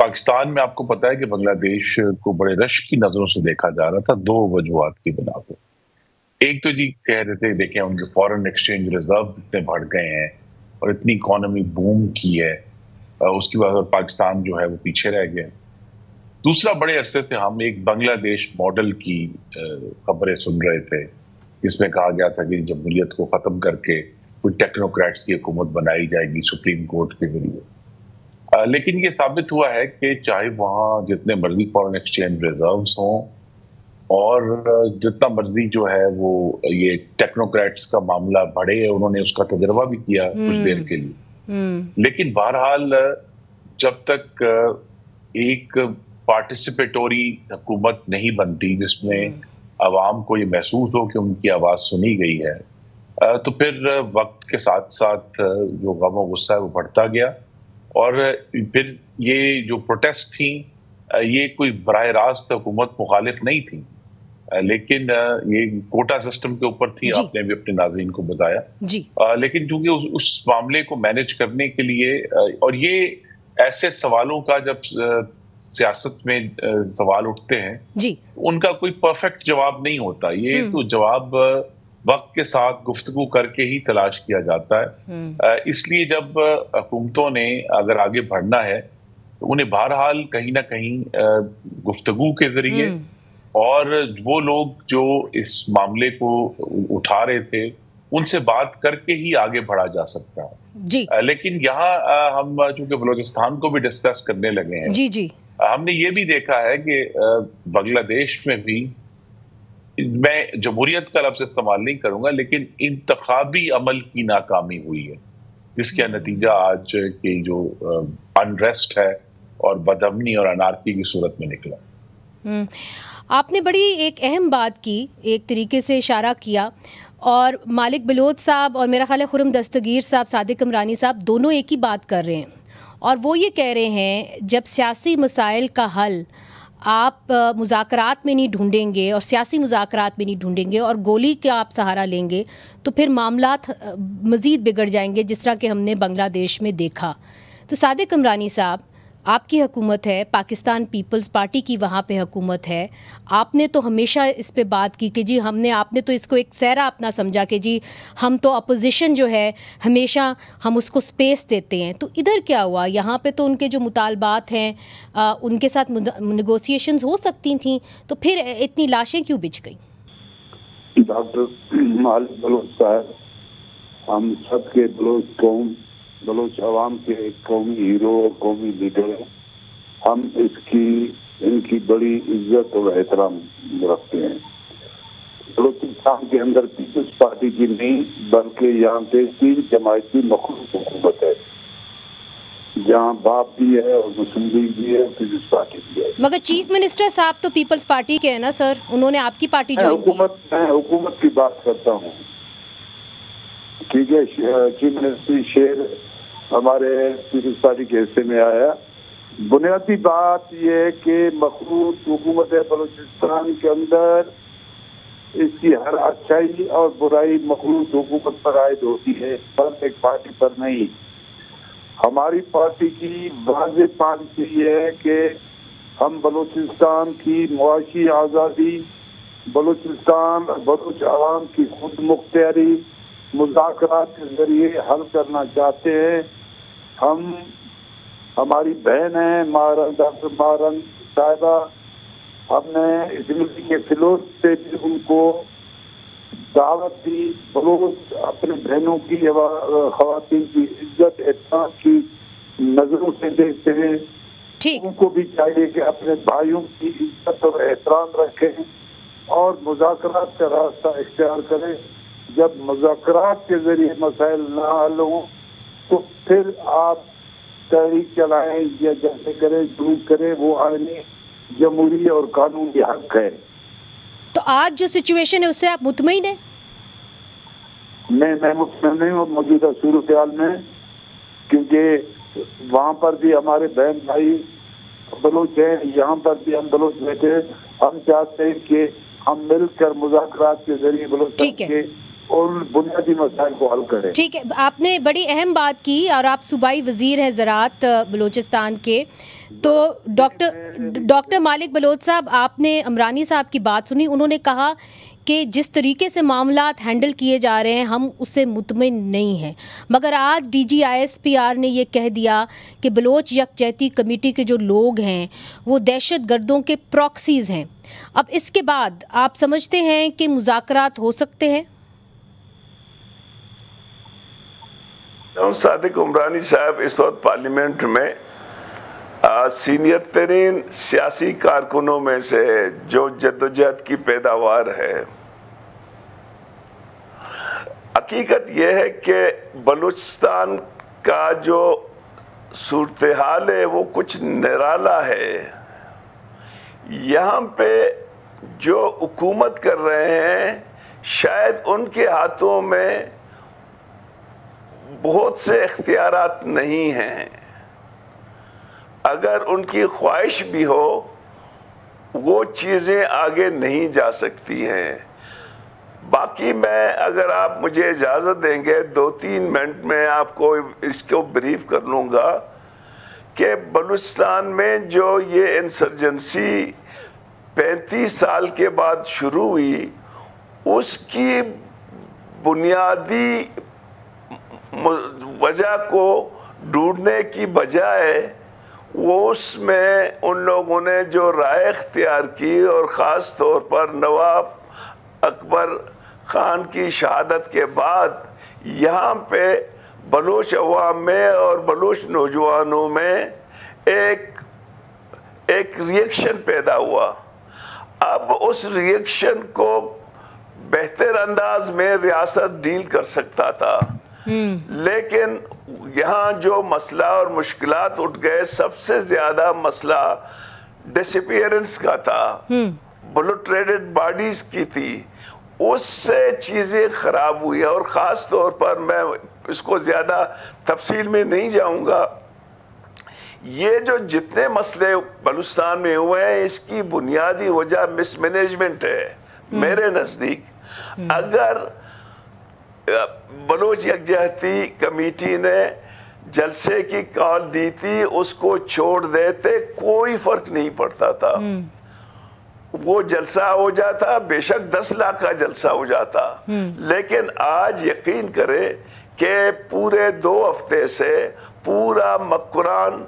پاکستان میں آپ کو پتا ہے کہ بنگلہ دیش کو بڑے رش کی نظروں سے دیکھا جا رہا تھا 2 وجوہات کی بنا پہ. ایک تو جی کہہ رہے تھے دیکھیں ان کے فارن ایکسچینج ریزرو اتنے بڑھ گئے ہیں اور اتنی اکانومی بوم کی ہے, اس کی وجہ سے پاکستان جو ہے وہ پیچھے رہ گیا. دوسرا, بڑے عرصے سے ہم ایک بنگلہ دیش ماڈل کی خبریں سن رہے تھے جس میں کہا گیا تھا کہ جمہوریت کو ختم کر کے کوئی ٹیکنوکریٹس کی حکومت بنائی جائے گی سپریم کورٹ کے ذریعے. لیکن یہ ثابت ہوا ہے کہ چاہے وہاں جتنے مرضی فارن ایکسچینج ریزروز ہوں اور جتنا مرضی جو ہے وہ یہ ٹیکنوکریٹس کا معاملہ بڑھے, انہوں نے اس کا تجربہ بھی کیا کچھ دیر کے لیے, لیکن بہرحال جب تک ایک پارٹیسپیٹوری حکومت نہیں بنتی جس میں عوام کو یہ محسوس ہو کہ ان کی آواز سنی گئی ہے, تو پھر وقت کے ساتھ ساتھ جو غم و غصہ ہے وہ بڑھتا گیا. اور پھر یہ جو پروٹیسٹ تھیں یہ کوئی براہ راست حکومت مخالف نہیں تھی, لیکن یہ کوٹا سسٹم کے اوپر تھی, آپ نے بھی اپنے ناظرین کو بتایا. لیکن چونکہ اس معاملے کو مینج کرنے کے لیے, اور یہ ایسے سوالوں کا جب سیاست میں سوال اٹھتے ہیں ان کا کوئی پرفیکٹ جواب نہیں ہوتا, یہ تو جواب وقت کے ساتھ گفتگو کر کے ہی تلاش کیا جاتا ہے. اس لیے جب حکومتوں نے اگر آگے بڑھنا ہے تو انہیں بہرحال کہیں نہ کہیں گفتگو کے ذریعے اور وہ لوگ جو اس معاملے کو اٹھا رہے تھے ان سے بات کر کے ہی آگے بڑھا جا سکتا ہے. لیکن یہاں ہم چونکہ بلوچستان کو بھی ڈسکس کرنے لگے ہیں, ہم نے یہ بھی دیکھا ہے کہ بنگلہ دیش میں بھی, میں جمہوریت کا لفظ استعمال نہیں کروں گا, لیکن انتخابی عمل کی ناکامی ہوئی ہے جس کا نتیجہ آج کی جو انریسٹ ہے اور بدامنی اور انارکی کی صورت میں نکلا. آپ نے بڑی ایک اہم بات کی, ایک طریقے سے اشارہ کیا, اور مالک بلوچ صاحب اور میرا خیال ہے خرم دستگیر صاحب, صادق عمرانی صاحب دونوں ایک ہی بات کر رہے ہیں, اور وہ یہ کہہ رہے ہیں جب سیاسی مسائل کا حل آپ مذاکرات میں نہیں ڈھونڈیں گے اور سیاسی مذاکرات میں نہیں ڈھونڈیں گے اور گولی کا آپ سہارا لیں گے تو پھر معاملات مزید بگڑ جائیں گے, جس طرح کہ ہم نے بنگلہ دیش میں دیکھا. تو صادق عمرانی صاحب, آپ کی حکومت ہے, پاکستان پیپلز پارٹی کی وہاں پہ حکومت ہے, آپ نے تو ہمیشہ اس پہ بات کی کہ جی آپ نے تو اس کو ایک سہرا اپنا سمجھا کہ جی ہم تو اپوزیشن جو ہے ہمیشہ ہم اس کو سپیس دیتے ہیں. تو ادھر کیا ہوا؟ یہاں پہ تو ان کے جو مطالبات ہیں ان کے ساتھ نیگوسیشنز ہو سکتی تھیں, تو پھر اتنی لاشیں کیوں بچ گئیں؟ ڈاکٹر مالک بلوچ صاحب, ہم سب کے بلوچ عوام کے قومی ہیرو اور قومی لیڈر ہیں. ہم ان کی بڑی عزت اور احترام رکھتے ہیں. بلوچستان کے اندر پیپلز پارٹی کی نہیں بلکہ یہاں پہ 3 جماعتی مخلوط حکومت ہے, جہاں باپ بھی ہے اور مسلم لیگ بھی ہے, پیپلز پارٹی بھی ہے. مگر چیف منسٹر صاحب تو پیپلز پارٹی کے ہیں نا سر, انہوں نے آپ کی پارٹی جوائن کی. میں حکومت کی بات کرتا ہوں, ٹھیک ہے. چیف منسٹر شیر ہمارے پیپلز پارٹی کے حصے میں آیا. بنیادی بات یہ ہے کہ مخلوط حکومت بلوچستان کے اندر اس کی ہر اچھائی اور برائی مخلوط حکومت پر عائد ہوتی ہے, پر ایک پارٹی پر نہیں. ہماری پارٹی کی واضح پالیسی یہ ہے کہ ہم بلوچستان کی معاشی آزادی, بلوچستان اور بلوچ عوام کی خود مختاری مذاکرات کے ذریعے حل کرنا چاہتے ہیں. ہماری بہن ہیں ڈاکٹر مارن صاحبہ, ہم نے اسمبلی کے فلور سے بھی ان کو دعوت دی. بلوچ اپنے بہنوں کی خواتین کی عزت احترام کی نظروں سے دیکھتے ہیں, ان کو بھی چاہیے کہ اپنے بھائیوں کی عزت اور احترام رکھیں اور مذاکرات کا راستہ اختیار کریں. جب مذاکرات کے ذریعے مسائل نہ حل ہوں تو پھر آپ تحریک چلائیں یا جیسے کریں جو کریں, وہ آئینی جمہوری اور قانونی حق ہے. تو آج جو سچویشن ہے اس سے آپ مطمئن ہیں؟ میں مطمئن نہیں ہوں موجودہ صورتحال میں, کیونکہ وہاں پر بھی ہمارے بہن بھائی بلوچ ہیں, یہاں پر بھی ہم بلوچ بیٹھے. ہم چاہتے ہیں کہ ہم مل کر مذاکرات کے ذریعے بلوچستان کے ان بنیادی مسائل کو حل کریں. ٹھیک ہے، آپ نے بڑی اہم بات کی اور آپ صوبائی وزیر ہیں زراعت بلوچستان کے، تو ڈاکٹر مالک بلوچ صاحب، آپ نے عمرانی صاحب کی بات سنی. انہوں نے کہا کہ جس طریقے سے معاملات ہینڈل کیے جا رہے ہیں ہم اس سے مطمئن نہیں ہیں، مگر آج ڈی جی ISPR نے یہ کہہ دیا کہ بلوچ یکجہتی کمیٹی کے جو لوگ ہیں وہ دہشت گردوں کے پراکسیز ہیں. اب اس کے بعد آپ سمجھتے ہیں کہ مذاکرات ہو سکتے ہیں؟ صادق عمرانی صاحب اس وقت پارلیمنٹ میں سینئر ترین سیاسی کارکنوں میں سے جو جدوجہد کی پیداوار ہے. حقیقت یہ ہے کہ بلوچستان کا جو صورتحال ہے وہ کچھ نرالا ہے. یہاں پہ جو حکومت کر رہے ہیں شاید ان کے ہاتھوں میں بہت سے اختیارات نہیں ہیں. اگر ان کی خواہش بھی ہو وہ چیزیں آگے نہیں جا سکتی ہیں. باقی میں اگر آپ مجھے اجازت دیں گے 2-3 منٹ میں آپ کو اس کو بریف کر لوں گا کہ بلوچستان میں جو یہ انسرجنسی 35 سال کے بعد شروع ہوئی اس کی بنیادی وجہ کو ڈھونڈنے کی بجائے وہ اس میں ان لوگوں نے جو رائے اختیار کی اور خاص طور پر نواب اکبر خان کی شہادت کے بعد یہاں پہ بلوچ عوام میں اور بلوچ نوجوانوں میں ایک ریئیکشن پیدا ہوا. اب اس ریئیکشن کو بہتر انداز میں ریاست ڈیل کر سکتا تھا، لیکن یہاں جو مسئلہ اور مشکلات اٹھ گئے سب سے زیادہ مسئلہ ڈسپیئرنس کا تھا، بلوٹریڈڈ باڈیز کی تھی. اس سے چیزیں خراب ہوئی اور خاص طور پر میں اس کو زیادہ تفصیل میں نہیں جاؤں گا. یہ جو جتنے مسئلے بلوچستان میں ہوئے ہیں اس کی بنیادی وجہ مس مینجمنٹ ہے میرے نزدیک. اگر بلوچ یکجہتی کمیٹی نے جلسے کی کال دی تھی اس کو چھوڑ دیتے کوئی فرق نہیں پڑتا تھا. وہ جلسہ ہو جاتا، بے شک 10 لاکھ کا جلسہ ہو جاتا، لیکن آج یقین کرے کہ پورے 2 ہفتے سے پورا مکران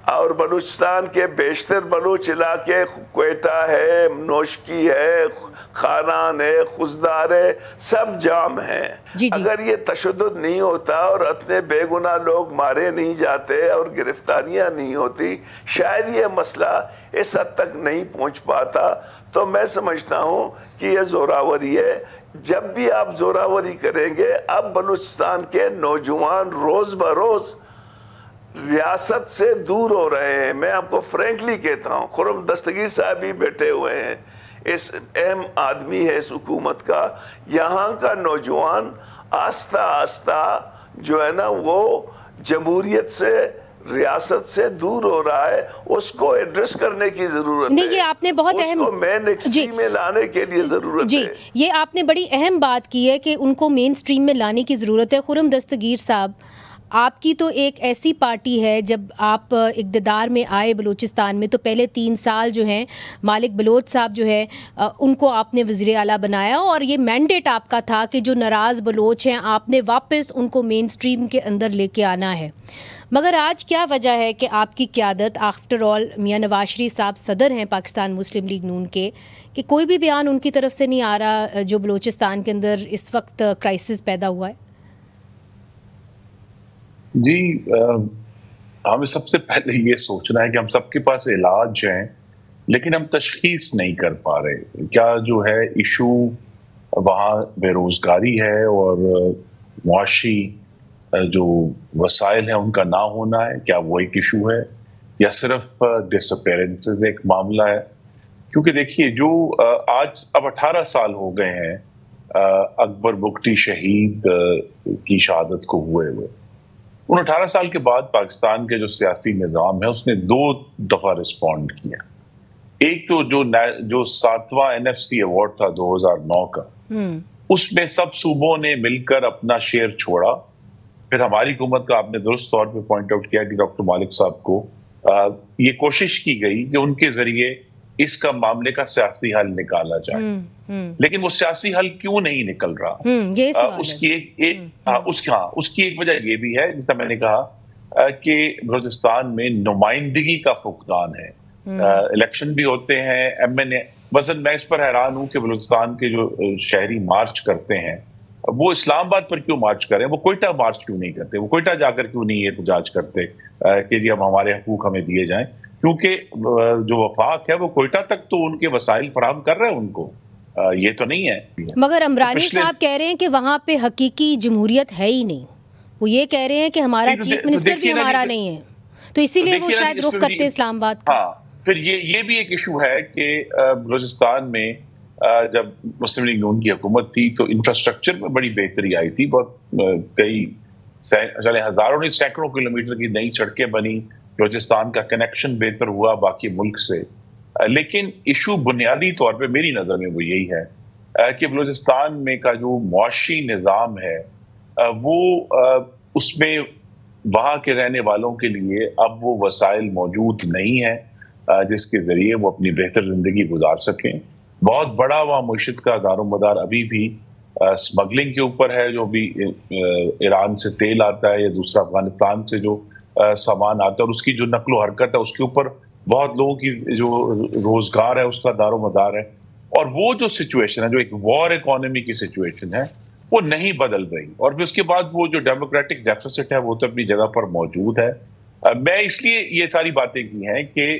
اور بلوچستان کے بیشتر بلوچ علاقے، کوئٹہ ہے، نوشکی ہے، خاران ہے، خزدار ہے، سب جام ہیں. اگر یہ تشدد نہیں ہوتا اور اتنے بے گناہ لوگ مارے نہیں جاتے اور گرفتاریاں نہیں ہوتی شاید یہ مسئلہ اس حد تک نہیں پہنچ پاتا. تو میں سمجھتا ہوں کہ یہ زوراوری ہے. جب بھی آپ زوراوری کریں گے اب بلوچستان کے نوجوان روز بروز ریاست سے دور ہو رہے ہیں. میں آپ کو فرینکلی کہتا ہوں، خرم دستگیر صاحب بھی بیٹھے ہوئے ہیں، اس اہم آدمی ہے اس حکومت کا. یہاں کا نوجوان آہستہ آہستہ جو ہے نا وہ جمہوریت سے، ریاست سے دور ہو رہا ہے. اس کو ایڈریس کرنے کی ضرورت ہے. یہ آپ نے بہت اہم، اس کو مین اسٹریم میں لانے کے لیے ضرورت ہے. یہ آپ نے بڑی اہم بات کی ہے کہ ان کو مین اسٹریم میں لانے کی ضرورت ہے. خرم دستگیر صاحب، آپ کی تو ایک ایسی پارٹی ہے، جب آپ اقتدار میں آئے بلوچستان میں تو پہلے 3 سال جو ہیں مالک بلوچ صاحب جو ہے ان کو آپ نے وزیر اعلیٰ بنایا اور یہ مینڈیٹ آپ کا تھا کہ جو ناراض بلوچ ہیں آپ نے واپس ان کو مین اسٹریم کے اندر لے کے آنا ہے. مگر آج کیا وجہ ہے کہ آپ کی قیادت، آفٹر آل میاں نواز شریف صاحب صدر ہیں پاکستان مسلم لیگ نون کے، کہ کوئی بھی بیان ان کی طرف سے نہیں آ رہا جو بلوچستان کے اندر اس وقت کرائسس پیدا ہوا ہے؟ جی، ہمیں سب سے پہلے یہ سوچنا ہے کہ ہم سب کے پاس علاج ہیں لیکن ہم تشخیص نہیں کر پا رہے. کیا جو ہے ایشو وہاں بے روزگاری ہے اور معاشی جو وسائل ہیں ان کا نہ ہونا ہے؟ کیا وہ ایک ایشو ہے یا صرف ڈس اپیرنسز ایک معاملہ ہے؟ کیونکہ دیکھیے جو آج اب 18 سال ہو گئے ہیں اکبر بگٹی شہید کی شہادت کو ہوئے. ان 18 سال کے بعد پاکستان کے جو سیاسی نظام ہے اس نے 2 دفعہ رسپونڈ کیا. ایک تو جو 7واں NFC ایوارڈ تھا 2009 کا، اس میں سب صوبوں نے مل کر اپنا شیئر چھوڑا. پھر ہماری حکومت کا آپ نے درست طور پہ پوائنٹ آؤٹ کیا کہ ڈاکٹر مالک صاحب کو یہ کوشش کی گئی کہ ان کے ذریعے اس کا معاملے کا سیاسی حل نکالا جائے. لیکن وہ سیاسی حل کیوں نہیں نکل رہا؟ اس کی ایک وجہ یہ بھی ہے، جس طرح میں نے کہا کہ بلوچستان میں نمائندگی کا فقدان ہے. الیکشن بھی ہوتے ہیں، MNA مثلا میں اس پر حیران ہوں کہ بلوچستان کے جو شہری مارچ کرتے ہیں وہ اسلام آباد پر کیوں مارچ کریں، وہ کوئٹہ مارچ کیوں نہیں کرتے، وہ کوئٹہ جا کر کیوں نہیں یہ احتجاج کرتے کہ جی ہمارے حقوق ہمیں دیے جائیں؟ کیونکہ جو وفاق ہے وہ کوئٹہ تک تو ان کے وسائل فراہم کر رہے ہیں ان کو، یہ تو نہیں ہے. مگر عمرانی صاحب کہہ رہے ہیں کہ وہاں پہ حقیقی جمہوریت ہے ہی نہیں. وہ یہ کہہ رہے ہیں کہ ہمارا چیف منسٹر بھی ہمارا نہیں ہے، تو اسی لیے وہ شاید رخ کرتے اسلام آباد کا. پھر یہ بھی ایک ایشو ہے کہ بلوچستان میں جب مسلم لیگ نون کی حکومت تھی تو انفراسٹرکچر میں بڑی بہتری آئی تھی. بہت کئی ہزاروں نہیں سینکڑوں کلومیٹر کی نئی سڑکیں بنی، بلوچستان کا کنیکشن بہتر ہوا باقی ملک سے. لیکن ایشو بنیادی طور پہ میری نظر میں وہ یہی ہے کہ بلوچستان میں کا جو معاشی نظام ہے وہ اس میں وہاں کے رہنے والوں کے لیے اب وہ وسائل موجود نہیں ہیں جس کے ذریعے وہ اپنی بہتر زندگی گزار سکیں. بہت بڑا وہاں معیشت کا دار و مدار ابھی بھی اسمگلنگ کے اوپر ہے، جو بھی ایران سے تیل آتا ہے یا دوسرا افغانستان سے جو سامان آتا ہے اور اس کی جو نقل و حرکت ہے اس کے اوپر بہت لوگوں کی جو روزگار ہے اس کا دار و مدار ہے. اور وہ جو سچویشن ہے، جو ایک وار اکانومی کی سچویشن ہے، وہ نہیں بدل رہی. اور پھر اس کے بعد وہ جو ڈیموکریٹک ڈیفیسٹ ہے وہ تو اپنی جگہ پر موجود ہے. میں اس لیے یہ ساری باتیں کی ہیں کہ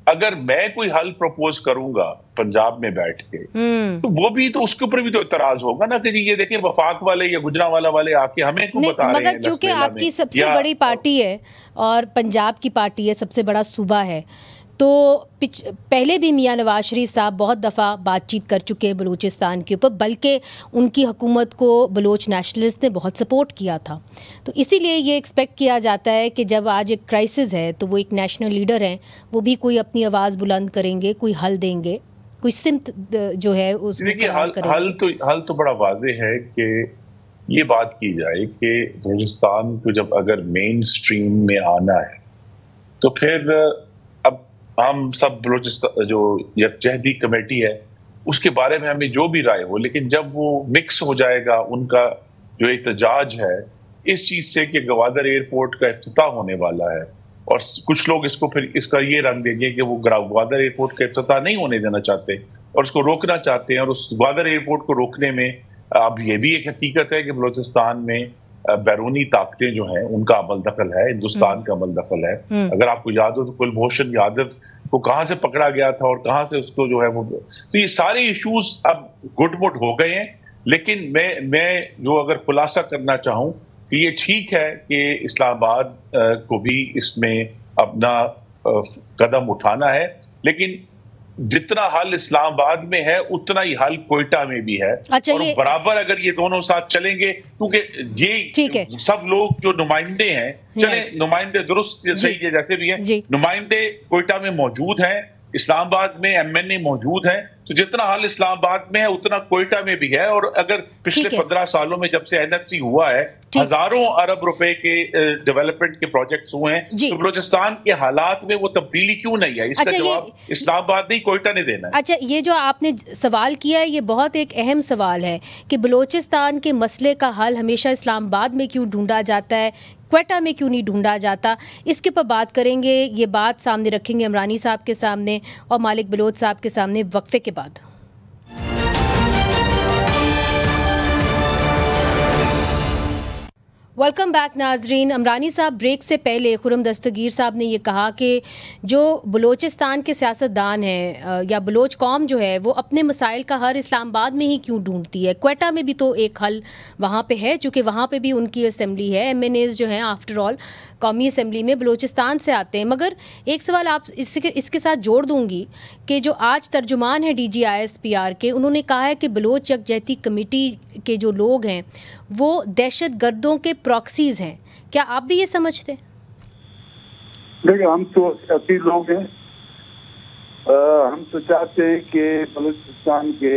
اگر میں کوئی حل پروپوز کروں گا پنجاب میں بیٹھ کے تو وہ بھی تو اس کے اوپر بھی تو اعتراض ہوگا نا کہ یہ دیکھیں وفاق والے یا گجرانوالہ والے آ کے ہمیں کیوں بتا رہے ہیں. مگر چونکہ آپ کی سب سے بڑی پارٹی ہے اور پنجاب کی پارٹی ہے، سب سے بڑا صوبہ ہے، تو پہلے بھی میاں نواز شریف صاحب بہت دفعہ بات چیت کر چکے ہیں بلوچستان کے اوپر، بلکہ ان کی حکومت کو بلوچ نیشنلسٹ نے بہت سپورٹ کیا تھا. تو اسی لیے یہ ایکسپیکٹ کیا جاتا ہے کہ جب آج ایک کرائسس ہے تو وہ ایک نیشنل لیڈر ہیں، وہ بھی کوئی اپنی آواز بلند کریں گے، کوئی حل دیں گے، کوئی سمت جو ہے اس حل تو بڑا واضح ہے کہ یہ بات کی جائے کہ بلوچستان کو جب اگر مین اسٹریم میں آنا ہے تو پھر ہم سب بلوچستان جو یکجہتی کمیٹی ہے اس کے بارے میں ہمیں جو بھی رائے ہو، لیکن جب وہ مکس ہو جائے گا ان کا جو احتجاج ہے اس چیز سے کہ گوادر ایئرپورٹ کا افتتاح ہونے والا ہے اور کچھ لوگ اس کو پھر اس کا یہ رنگ دیں گے کہ وہ گوادر ایئرپورٹ کا افتتاح نہیں ہونے دینا چاہتے اور اس کو روکنا چاہتے ہیں. اور اس گوادر ایئرپورٹ کو روکنے میں اب یہ بھی ایک حقیقت ہے کہ بلوچستان میں بیرونی طاقتیں جو ہیں ان کا عمل دخل ہے، ہندوستان کا عمل دخل ہے. اگر آپ کو یاد ہو تو کلبھوشن یادو کو کہاں سے پکڑا گیا تھا اور کہاں سے اس کو جو ہے وہ، تو یہ سارے ایشوز اب گڈ مڈ ہو گئے ہیں. لیکن میں جو اگر خلاصہ کرنا چاہوں کہ یہ ٹھیک ہے کہ اسلام آباد کو بھی اس میں اپنا قدم اٹھانا ہے، لیکن جتنا حل اسلام آباد میں ہے اتنا ہی حل کوئٹہ میں بھی ہے. اور برابر اگر یہ دونوں ساتھ چلیں گے، کیونکہ یہ سب لوگ جو نمائندے ہیں، چلیں نمائندے درست صحیح ہے جیسے بھی ہیں، نمائندے کوئٹہ میں موجود ہیں، اسلام آباد میں MNA موجود ہیں، تو جتنا حل اسلام آباد میں ہے اتنا کوئٹہ میں بھی ہے. اور اگر پچھلے 15 سالوں میں جب سے NFC ہوا ہے ہزاروں ارب روپے کے ڈیولپمنٹ کے پروجیکٹس ہوئے ہیں، تو بلوچستان کے حالات میں وہ تبدیلی کیوں نہیں ہے؟ اس کا جواب اسلام آباد نہیں کوئٹہ نے دینا ہے. اچھا، یہ جو آپ نے سوال کیا ہے یہ بہت ایک اہم سوال ہے کہ بلوچستان کے مسئلے کا حل ہمیشہ اسلام آباد میں کیوں ڈھونڈا جاتا ہے، کوئٹہ میں کیوں نہیں ڈھونڈا جاتا. اس کے اوپر بات کریں گے، یہ بات سامنے رکھیں گے عمرانی صاحب کے سامنے اور مالک بلوچ صاحب کے سامنے وقفے کے بعد. ویلکم بیک ناظرین. عمرانی صاحب، بریک سے پہلے خرم دستگیر صاحب نے یہ کہا کہ جو بلوچستان کے سیاستدان ہیں یا بلوچ قوم جو ہے وہ اپنے مسائل کا حل اسلام آباد میں ہی کیوں ڈھونڈتی ہے. کوئٹہ میں بھی تو ایک حل وہاں پہ ہے، چونکہ وہاں پہ بھی ان کی اسمبلی ہے، MNAs جو ہیں آفٹر آل قومی اسمبلی میں بلوچستان سے آتے ہیں. مگر ایک سوال آپ اس کے ساتھ جوڑ دوں گی کہ جو آج ترجمان ہے DGISPR کے، انہوں نے کہا ہے کہ بلوچ یکجہتی کمیٹی کے جو لوگ ہیں وہ دہشت گردوں کے پراکسیز ہیں. کیا آپ بھی یہ سمجھتے ہیں؟ دیکھیں، ہم تو سیاسی لوگ ہیں، ہم تو چاہتے ہیں کہ بلوچستان کے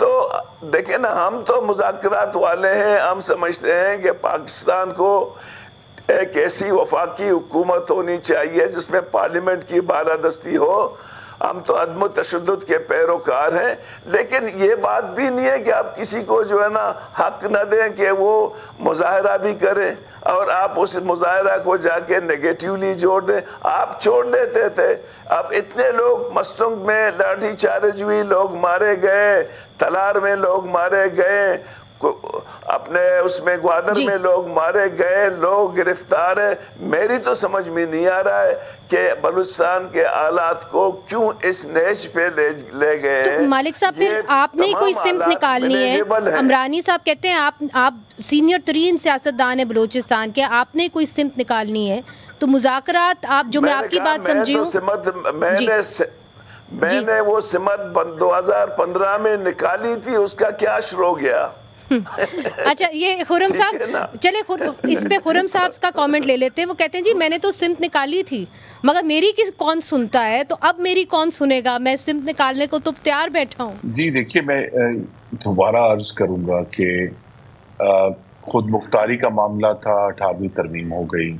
تو دیکھیں نا، ہم تو مذاکرات والے ہیں، ہم سمجھتے ہیں کہ پاکستان کو ایک ایسی وفاقی حکومت ہونی چاہیے جس میں پارلیمنٹ کی بالادستی ہو. ہم تو عدم تشدد کے پیروکار ہیں، لیکن یہ بات بھی نہیں ہے کہ آپ کسی کو جو ہے نا حق نہ دیں کہ وہ مظاہرہ بھی کرے اور آپ اس مظاہرہ کو جا کے نیگیٹیولی جوڑ دیں. آپ چھوڑ دیتے تھے. اب اتنے لوگ مستنگ میں لاٹھی چارج ہوئی، لوگ مارے گئے، تلار میں لوگ مارے گئے، اپنے اس میں گوادر میں لوگ مارے گئے، لوگ گرفتار ہیں. میری تو سمجھ میں نہیں آ رہا ہے کہ بلوچستان کے حالات کو کیوں اس نیچ پہ لے گئے ہیں. مالک صاحب پھر آپ نے کوئی سمت نکالنی ہے. عمرانی صاحب کہتے ہیں آپ سینئر ترین سیاستدان ہیں بلوچستان کے، آپ نے کوئی سمت نکالنی ہے تو مذاکرات، آپ جو میں آپ کی بات سمجھی ہوں، میں نے وہ سمت 2015 میں نکالی تھی، اس کا کیا شروع ہو گیا. اچھا، یہ خرم صاحب، چلے اس پہ خرم صاحب کا کامنٹ لے لیتے ہیں. وہ کہتے ہیں جی میں نے تو سمت نکالی تھی مگر میری کون سنتا ہے، تو اب میری کون سنے گا، میں سمت نکالنے کو تو تیار بیٹھا ہوں. جی دیکھیے، میں دوبارہ عرض کروں گا کہ خود مختاری کا معاملہ تھا، 18ویں ترمیم ہو گئی.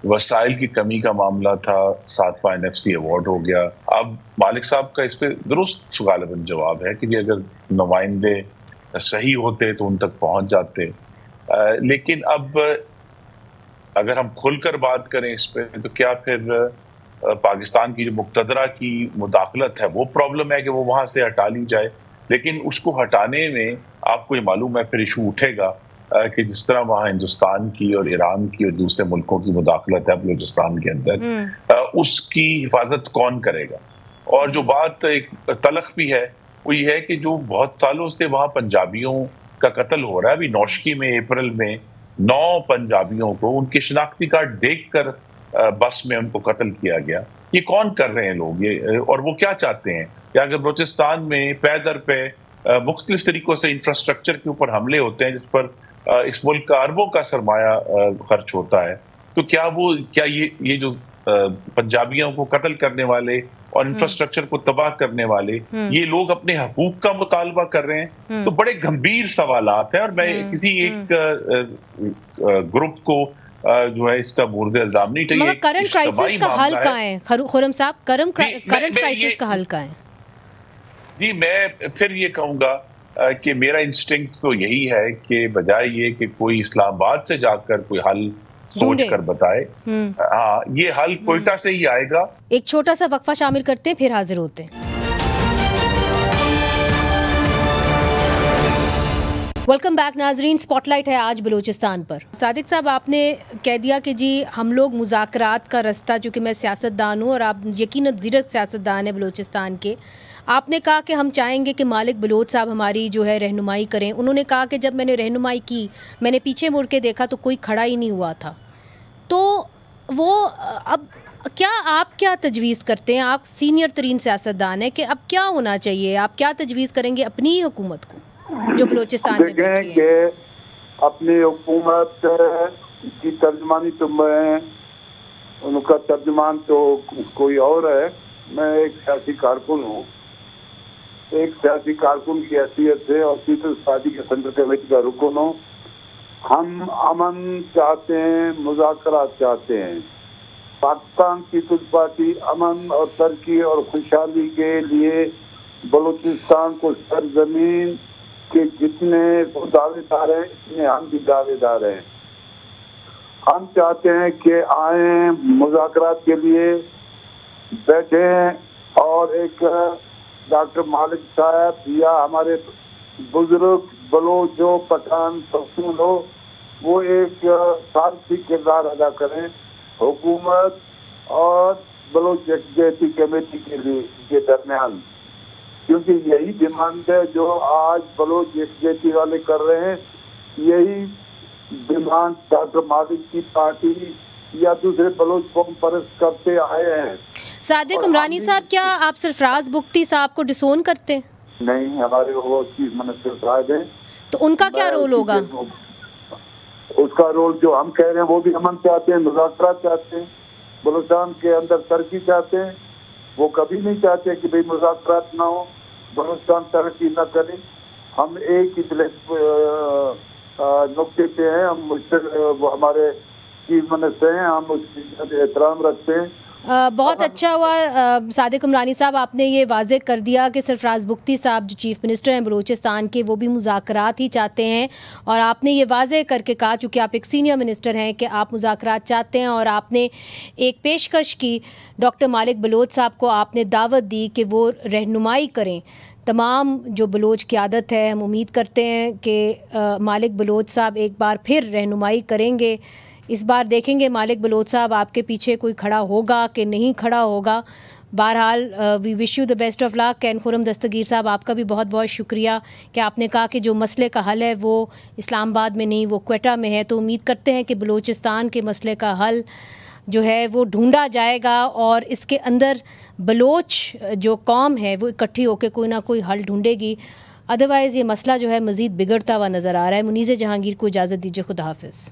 وسائل کی کمی کا معاملہ تھا، 7واں NFC ایوارڈ ہو گیا. اب مالک صاحب کا اس پہ درست غالباً جواب ہے کہ جی اگر نمائندے صحیح ہوتے تو ان تک پہنچ جاتے. لیکن اب اگر ہم کھل کر بات کریں اس پہ تو کیا پھر پاکستان کی جو مقتدرہ کی مداخلت ہے وہ پرابلم ہے کہ وہ وہاں سے ہٹا لی جائے. لیکن اس کو ہٹانے میں آپ کو یہ معلوم ہے پھر ایشو اٹھے گا کہ جس طرح وہاں ہندوستان کی اور ایران کی اور دوسرے ملکوں کی مداخلت ہے بلوچستان کے اندر، اس کی حفاظت کون کرے گا. اور جو بات ایک تلخ بھی ہے وہ یہ ہے کہ جو بہت سالوں سے وہاں پنجابیوں کا قتل ہو رہا ہے. ابھی نوشکی میں اپریل میں 9 پنجابیوں کو ان کے شناختی کارڈ دیکھ کر بس میں ان کو قتل کیا گیا. یہ کون کر رہے ہیں لوگ یہ، اور وہ کیا چاہتے ہیں کہ اگر بلوچستان میں پے در پہ مختلف طریقوں سے انفراسٹرکچر کے اوپر حملے ہوتے ہیں جس پر اس ملک کا اربوں کا سرمایہ خرچ ہوتا ہے، تو کیا یہ جو پنجابیوں کو قتل کرنے والے اور انفراسٹرکچر کو تباہ کرنے والے یہ لوگ اپنے حقوق کا مطالبہ کر رہے ہیں؟ تو بڑے گمبھیر سوالات ہیں، اور میں کسی ایک گروپ کو جو ہے اس کا مورد الزام نہیں چاہیے. مگر کرنٹ کرائسس کا حل کہاں ہے خرم صاحب؟ کرنٹ کرائسس کا حل کہاں ہے؟ جی میں پھر یہ کہوں گا کہ میرا انسٹنکٹ تو یہی ہے کہ بجائے یہ کہ کوئی اسلام آباد سے جا کر کوئی حل سوچ کر بتائے، ہاں یہ حل کوئٹہ سے ہی آئے گا. ایک چھوٹا سا وقفہ شامل کرتے ہیں، پھر حاضر ہوتے ہیں. ویلکم بیک ناظرین، سپاٹ لائٹ ہے آج بلوچستان پر. صادق صاحب، آپ نے کہہ دیا کہ جی ہم لوگ مذاکرات کا رستہ، چونکہ میں سیاستدان ہوں اور آپ یقیناً زیرک سیاستدان ہیں بلوچستان کے، آپ نے کہا کہ ہم چاہیں گے کہ مالک بلوچ صاحب ہماری جو ہے رہنمائی کریں. انہوں نے کہا کہ جب میں نے رہنمائی کی میں نے پیچھے مڑ کے دیکھا تو کوئی کھڑا ہی نہیں ہوا تھا. تو وہ اب آپ کیا تجویز کرتے ہیں؟ آپ سینئر ترین سیاستدان ہیں کہ اب کیا ہونا چاہیے؟ آپ کیا تجویز کریں گے اپنی ہی حکومت کو جو بلوچستان میں بیٹھی ہے؟ کہ اپنی حکومت کی ترجمانی تو میں، ان کا ترجمان تو کوئی اور ہے. میں ایک سیاسی کارکن ہوں، ایک سیاسی کارکن کی حیثیت سے اور پیپلز پارٹی کے سینٹرل کمیٹی کا رکن ہوں. ہم امن چاہتے ہیں، مذاکرات چاہتے ہیں. پاکستان پیپلز پارٹی امن اور ترقی اور خوشحالی کے لیے بلوچستان کو سرزمین کے جتنے دعوے دار ہیں اتنے ہم بھی دعوے دار ہیں. ہم چاہتے ہیں کہ آئیں، مذاکرات کے لیے بیٹھیں اور ایک ڈاکٹر مالک صاحب یا ہمارے بزرگ بلوچ جو پٹھان پختون ہو وہ ایک ثالثی کردار ادا کریں حکومت اور بلوچ یکجہتی کمیٹی کے درمیان، کیونکہ یہی ڈیمانڈ ہے جو آج بلوچ یکجہتی والے کر رہے ہیں. یہی ڈیمانڈ ڈاکٹر مالک کی پارٹی یا دوسرے بلوچ قوم پرست کرتے آئے ہیں. صادق عمرانی صاحب، کیا آپ سرفراز بگٹی صاحب کو ڈسون کرتے ہیں؟ نہیں، ہمارے وہ چیف منسٹر صاحب ہیں. تو ان کا کیا رول ہوگا؟ اس کا رول جو ہم کہہ رہے ہیں وہ بھی امن چاہتے ہیں، مذاکرات چاہتے ہیں، بلوچستان کے اندر ترقی چاہتے ہیں. وہ کبھی نہیں چاہتے کہ بھئی مذاکرات نہ ہو، بلوچستان ترقی نہ کرے. ہم ایک ہی نقطے پہ ہیں. وہ ہمارے چیف منسٹر ہیں, ہم اس کی احترام رکھتے ہیں. بہت اچھا ہوا صادق عمرانی صاحب آپ نے یہ واضح کر دیا کہ سرفراز بگٹی صاحب جو چیف منسٹر ہیں بلوچستان کے, وہ بھی مذاکرات ہی چاہتے ہیں, اور آپ نے یہ واضح کر کے کہا, چونکہ آپ ایک سینئر منسٹر ہیں, کہ آپ مذاکرات چاہتے ہیں, اور آپ نے ایک پیشکش کی ڈاکٹر مالک بلوچ صاحب کو, آپ نے دعوت دی کہ وہ رہنمائی کریں تمام جو بلوچ قیادت ہے. ہم امید کرتے ہیں کہ مالک بلوچ صاحب ایک بار پھر رہنمائی کریں گے. اس بار دیکھیں گے مالک بلوچ صاحب آپ کے پیچھے کوئی کھڑا ہوگا کہ نہیں کھڑا ہوگا. بہرحال we wish you the best of luck. کین خرم دستگیر صاحب آپ کا بھی بہت بہت شکریہ کہ آپ نے کہا کہ جو مسئلے کا حل ہے وہ اسلام آباد میں نہیں, وہ کوئٹہ میں ہے. تو امید کرتے ہیں کہ بلوچستان کے مسئلے کا حل جو ہے وہ ڈھونڈا جائے گا, اور اس کے اندر بلوچ جو قوم ہے وہ اکٹھی ہو کے کوئی نہ کوئی حل ڈھونڈے گی. ادروائز یہ مسئلہ جو ہے مزید بگڑتا ہوا نظر آ رہا ہے. منیز جہانگیر کو اجازت دیجیے, خدا حافظ.